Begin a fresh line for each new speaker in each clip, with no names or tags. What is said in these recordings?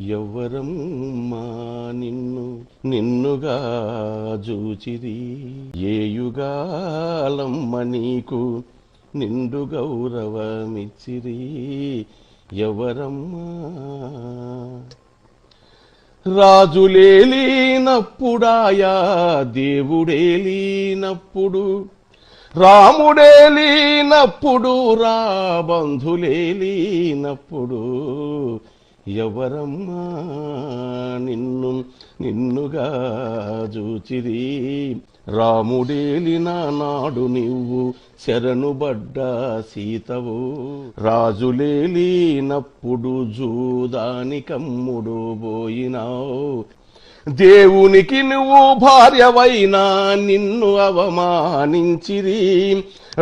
ఎవ్వరమ్మా నిన్ను నిన్నుగా జూచిరి, ఏ యుగాలమ్మ నీకు నిండు గౌరవమిచ్చిరి. ఎవరమ్మా రాజులేలినప్పుడాయా దేవుడేలినప్పుడు, రాముడేలినప్పుడు రా బంధులేలినప్పుడు, ఎవరమ్మా నిన్ను నిన్నుగా జూచిరి. రాముడేలిన నాడు నీవు శరణుబడ్డ సీతవు, రాజులేలినప్పుడు జూదానికమ్ముడు పోయినావు. దేవునికి నువ్వు భార్యవైనా నిన్ను అవమానించిరి,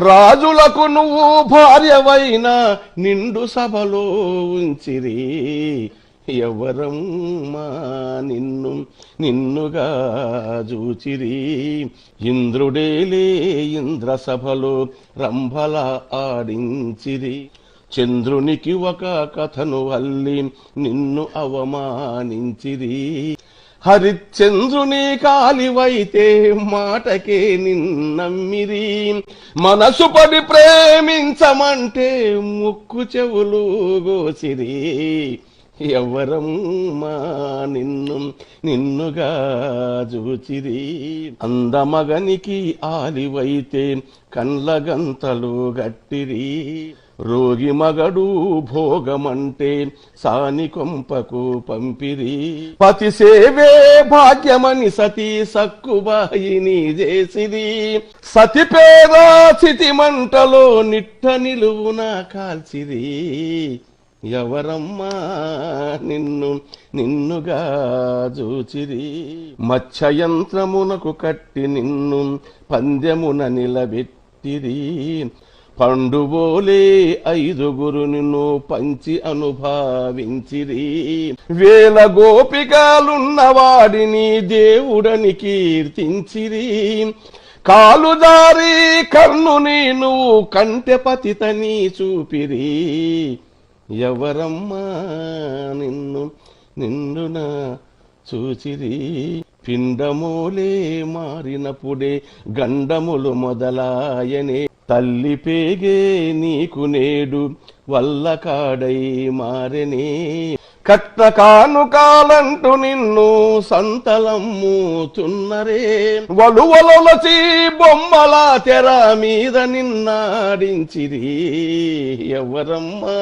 రాజులకు నువ్వు భార్యవైనా నిండు సభలో ఉంచిరి. ఎవరమ్మా నిన్ను నిన్నుగా జూచిరి. ఇంద్రుడేలే ఇంద్ర సభలో రంభల ఆడించిరి, చంద్రునికి ఒక కథను అల్లి నిన్ను అవమానించిరి. హరిశ్చంద్రుని కాలివైతే మాటకే నిన్నమ్మిరి, మనసు పడి ప్రేమించమంటే ముక్కు చెవులు గోసిరి. ఎవరమ్మా నిన్ను నిన్నుగా జూచిరి. అందమగనికి ఆలివైతే కండ్ల గంతలు గట్టిరి, రోగి మగడు భోగమంటే సాని కొంపకు పంపిరి. పతి సేవే భాగ్యమని సతీ సక్కుబాయిని చేసిరి, సతి పేద స్థితి మంటలో నిట్ట నిలువున కాల్చిరి. ఎవరమ్మా నిన్ను నిన్నుగా జూచిరి. మత్స్యయంత్రమునకు కట్టి నిన్ను పందెమున నిలబెట్టిరి, పండుబోలే ఐదుగురు నిన్ను పంచి అనుభవించిరి. వేల గోపికలున్న వాడిని దేవుడని కీర్తించిరి, కాలు జారి కర్ణుని నువ్వు కంటె పతితని చూపిరి. ఎవరమ్మా నిన్ను నిన్నున చూచిరి. పిండమూలే మారినప్పుడే గండములు మొదలాయనే, తల్లి పేగే నీకు నేడు వల్ల కాడై మారెనే. కట్న కానుకాలంటూ నిన్ను సంతలమ్ముతున్నరే, వలువలొలచి బొమ్మల తెర మీద నిన్నాడించిరి. ఎవరమ్మా